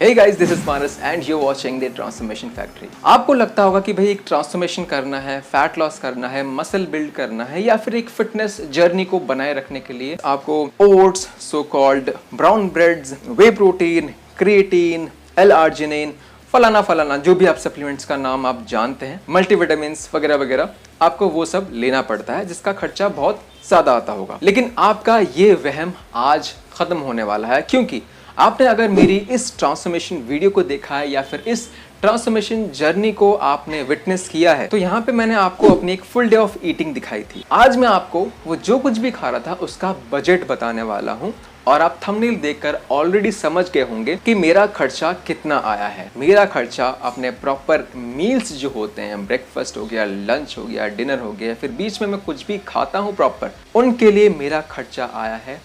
Hey guys, this is Manas and you're watching the Transformation Factory। आपको लगता होगा कि भाई एक ट्रांसफॉर्मेशन करना है, फैट लॉस करना है, मसल बिल्ड करना है या फिर एक फिटनेस जर्नी को बनाए रखने के लिए आपको oats, so called brown breads, whey protein, creatine, L-आर्जिनिन, फलाना फलाना जो भी आप सप्लीमेंट्स का नाम आप जानते हैं, मल्टीविटामिन्स वगैरह वगैरह, आपको वो सब लेना पड़ता है जिसका खर्चा बहुत ज्यादा आता होगा। लेकिन आपका ये वहम आज खत्म होने वाला है, क्योंकि आपने अगर मेरी इस ट्रांसफॉर्मेशन वीडियो को देखा है या फिर इस ट्रांसफॉर्मेशन जर्नी को आपने विटनेस किया है, तो यहाँ पे मैंने आपको अपनी एक फुल डे ऑफ ईटिंग दिखाई थी। आज मैं आपको वो जो कुछ भी खा रहा था उसका बजट बताने वाला हूँ और आप थंबनेल देखकर ऑलरेडी समझ गए होंगे कि मेरा खर्चा कितना आया है। मेरा खर्चा अपने प्रॉपर मील्स जो होते हैं, ब्रेकफास्ट हो गया, लंच हो गया, डिनर हो गया, फिर बीच में मैं कुछ भी खाता हूँ प्रॉपर, उनके लिए मेरा खर्चा आया है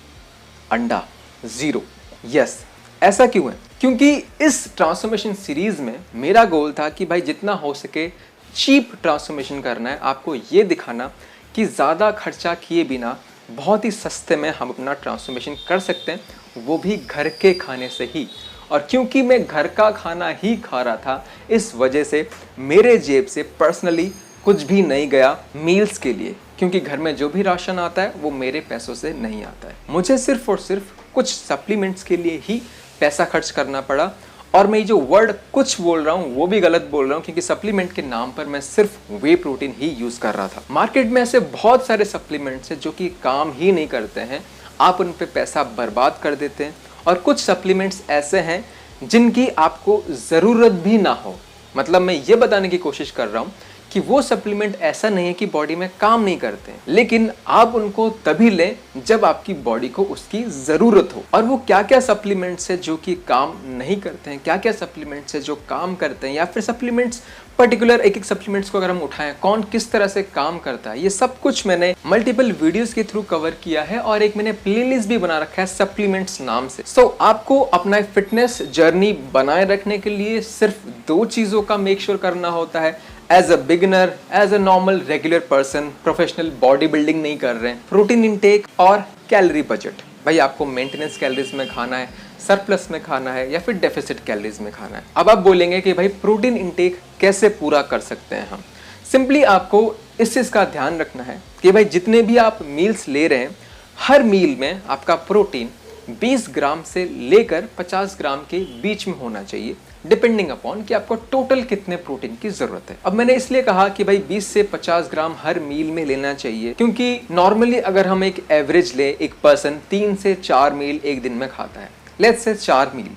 अंडा, 0। यस, ऐसा क्यों है? क्योंकि इस ट्रांसफॉर्मेशन सीरीज में मेरा गोल था कि भाई जितना हो सके चीप ट्रांसफॉर्मेशन करना है, आपको ये दिखाना कि ज़्यादा खर्चा किए बिना बहुत ही सस्ते में हम अपना ट्रांसफॉर्मेशन कर सकते हैं, वो भी घर के खाने से ही। और क्योंकि मैं घर का खाना ही खा रहा था, इस वजह से मेरे जेब से पर्सनली कुछ भी नहीं गया मील्स के लिए, क्योंकि घर में जो भी राशन आता है वो मेरे पैसों से नहीं आता है। मुझे सिर्फ और सिर्फ कुछ सप्लीमेंट्स के लिए ही पैसा खर्च करना पड़ा। और मैं जो वर्ड कुछ बोल रहा हूँ वो भी गलत बोल रहा हूँ, क्योंकि सप्लीमेंट के नाम पर मैं सिर्फ वे प्रोटीन ही यूज़ कर रहा था। मार्केट में ऐसे बहुत सारे सप्लीमेंट्स हैं जो कि काम ही नहीं करते हैं, आप उन पे पैसा बर्बाद कर देते हैं। और कुछ सप्लीमेंट्स ऐसे हैं जिनकी आपको ज़रूरत भी ना हो। मतलब मैं ये बताने की कोशिश कर रहा हूँ कि वो सप्लीमेंट ऐसा नहीं है कि बॉडी में काम नहीं करते हैं, लेकिन आप उनको तभी लें जब आपकी बॉडी को उसकी ज़रूरत हो। और वो क्या क्या सप्लीमेंट्स है जो कि काम नहीं करते हैं, क्या क्या सप्लीमेंट्स है जो काम करते हैं, या फिर सप्लीमेंट्स पर्टिकुलर एक सप्लीमेंट्स को अगर हम उठाएं कौन किस तरह से काम करता है, ये सब कुछ मैंने मल्टीपल वीडियोस के थ्रू कवर किया है। और एक मैंने प्लेलिस्ट भी बना रखा है सप्लीमेंट्स नाम से। सो आपको अपना फिटनेस जर्नी बनाए रखने के लिए सिर्फ 2 चीज़ों का मेक श्योर करना होता है। As a beginner, as a normal regular person, professional body building नहीं कर रहे हैं, प्रोटीन इंटेक और कैलोरी बजट। भाई आपको मेंटेनेंस कैलोरीज में खाना है, सरप्लस में खाना है या फिर डेफिसिट कैलोरीज में खाना है। अब आप बोलेंगे कि भाई प्रोटीन इंटेक कैसे पूरा कर सकते हैं हम? सिंपली आपको इस चीज़ का ध्यान रखना है कि भाई जितने भी आप मील्स ले रहे हैं, हर मील में आपका प्रोटीन 20 ग्राम से लेकर 50 ग्राम के बीच में होना चाहिए, डिपेंडिंग अपॉन कि आपको टोटल कितने प्रोटीन की जरूरत है। अब मैंने इसलिए कहा कि भाई 20 से 50 ग्राम हर मील में लेना चाहिए, क्योंकि नॉर्मली अगर हम एक एवरेज ले, एक पर्सन 3 से 4 मील एक दिन में खाता है, लेट्स से 4 मील,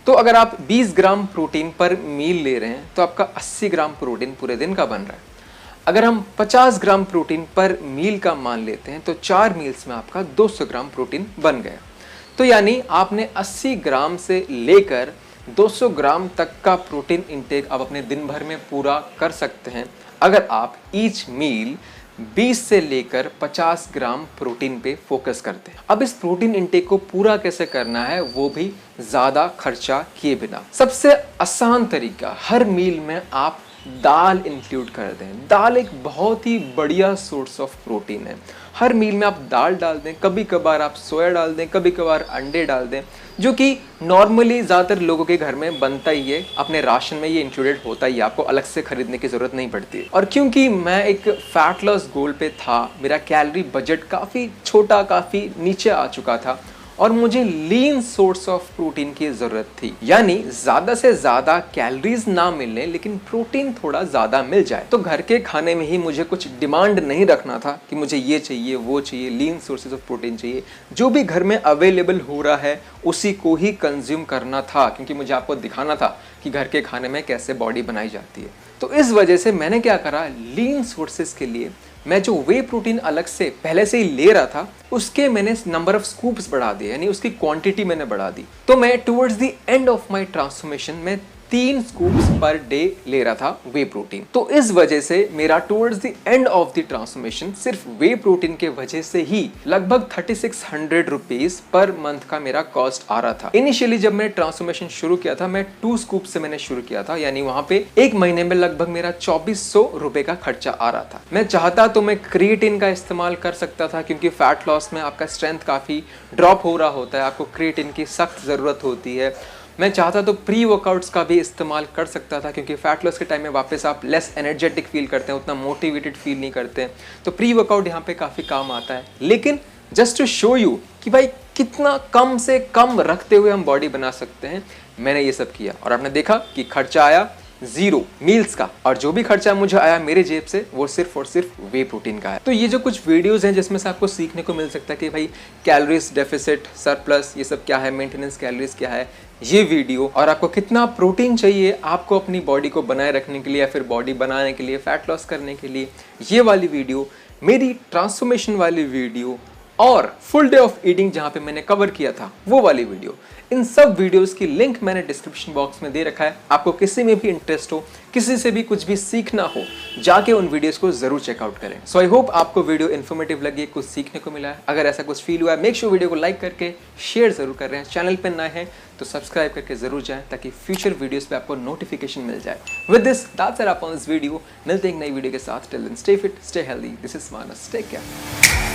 तो अगर आप 20 ग्राम प्रोटीन पर मील ले रहे हैं तो आपका 80 ग्राम प्रोटीन पूरे दिन का बन रहा है। अगर हम 50 ग्राम प्रोटीन पर मील का मान लेते हैं तो 4 मील्स में आपका 200 ग्राम प्रोटीन बन गया। तो यानी आपने 80 ग्राम से लेकर 200 ग्राम तक का प्रोटीन इंटेक आप अपने दिन भर में पूरा कर सकते हैं, अगर आप ईच मील 20 से लेकर 50 ग्राम प्रोटीन पे फोकस करते हैं। अब इस प्रोटीन इंटेक को पूरा कैसे करना है, वो भी ज़्यादा खर्चा किए बिना। सबसे आसान तरीका, हर मील में आप दाल इंक्लूड कर दें। दाल एक बहुत ही बढ़िया सोर्स ऑफ प्रोटीन है। हर मील में आप दाल डाल दें, कभी कभार आप सोया डाल दें, कभी कभार अंडे डाल दें, जो कि नॉर्मली ज़्यादातर लोगों के घर में बनता ही है, अपने राशन में ये इंक्लूडेड होता ही है, आपको अलग से खरीदने की ज़रूरत नहीं पड़ती है। और क्योंकि मैं एक फैट लॉस गोल पे था, मेरा कैलोरी बजट काफ़ी छोटा, काफ़ी नीचे आ चुका था और मुझे लीन सोर्स ऑफ प्रोटीन की ज़रूरत थी, यानी ज़्यादा से ज़्यादा कैलोरीज ना मिलने लेकिन प्रोटीन थोड़ा ज़्यादा मिल जाए। तो घर के खाने में ही मुझे कुछ डिमांड नहीं रखना था कि मुझे ये चाहिए, वो चाहिए, लीन सोर्सेज ऑफ प्रोटीन चाहिए। जो भी घर में अवेलेबल हो रहा है उसी को ही कंज्यूम करना था, क्योंकि मुझे आपको दिखाना था कि घर के खाने में कैसे बॉडी बनाई जाती है। तो इस वजह से मैंने क्या करा, लीन सोर्सेज के लिए मैं जो वे प्रोटीन अलग से पहले से ही ले रहा था, उसके मैंने नंबर ऑफ स्कूप्स बढ़ा दिए, यानी उसकी क्वांटिटी मैंने बढ़ा दी। तो मैं towards the end of my transformation में 3 स्कूप्स पर डे ले रहा था वे प्रोटीन। तो इस वजह से मेरा towards the end of the transformation सिर्फ वे प्रोटीन के वजह से ही लगभग 3600 रुपीज पर मंथ का मेरा कॉस्ट आ रहा था। इनिशियली जब मैंने ट्रांसफॉर्मेशन शुरू किया था, मैं 2 स्कूप से मैंने शुरू किया था, यानी वहां पे एक महीने में लगभग मेरा 2400 रुपए का खर्चा आ रहा था। मैं चाहता तो मैं क्रिएटिन का इस्तेमाल कर सकता था, क्योंकि फैट लॉस में आपका स्ट्रेंथ काफी ड्रॉप हो रहा होता है, आपको क्रिएटिन की सख्त जरूरत होती है। मैं चाहता तो प्री वर्कआउट्स का भी इस्तेमाल कर सकता था, क्योंकि फैट लॉस के टाइम में वापस आप लेस एनर्जेटिक फील करते हैं, उतना मोटिवेटेड फील नहीं करते हैं, तो प्री वर्कआउट यहाँ पे काफ़ी काम आता है। लेकिन जस्ट टू शो यू कि भाई कितना कम से कम रखते हुए हम बॉडी बना सकते हैं, मैंने ये सब किया और आपने देखा कि खर्चा आया 0 मील्स का, और जो भी खर्चा मुझे आया मेरे जेब से वो सिर्फ और सिर्फ वे प्रोटीन का है। तो ये जो कुछ वीडियोस हैं जिसमें से आपको सीखने को मिल सकता है कि भाई कैलोरीज डेफिसिट, सरप्लस, ये सब क्या है, मेंटेनेंस कैलोरीज क्या है, ये वीडियो, और आपको कितना प्रोटीन चाहिए आपको अपनी बॉडी को बनाए रखने के लिए या फिर बॉडी बनाने के लिए, फैट लॉस करने के लिए, ये वाली वीडियो, मेरी ट्रांसफॉर्मेशन वाली वीडियो और फुल डे ऑफ ईटिंग जहां पे मैंने कवर किया था वो वाली वीडियो, इन सब वीडियोस की लिंक मैंने डिस्क्रिप्शन बॉक्स में दे रखा है। आपको किसी में भी इंटरेस्ट हो, किसी से भी कुछ भी सीखना हो, जाके उन वीडियोस को जरूर चेकआउट करें। सो आई होप आपको वीडियो इन्फॉर्मेटिव लगी, कुछ सीखने को मिला है। अगर ऐसा कुछ फील हुआ है, मेक श्योर वीडियो को लाइक करके शेयर जरूर कर रहे हैं। चैनल पर नए हैं तो सब्सक्राइब करके जरूर जाएं ताकि फ्यूचर वीडियोस पे आपको नोटिफिकेशन मिल जाए। With this that's it on this video. मिलते हैं एक नई वीडियो के साथ। Till then stay fit, stay healthy. This is Manas, take care.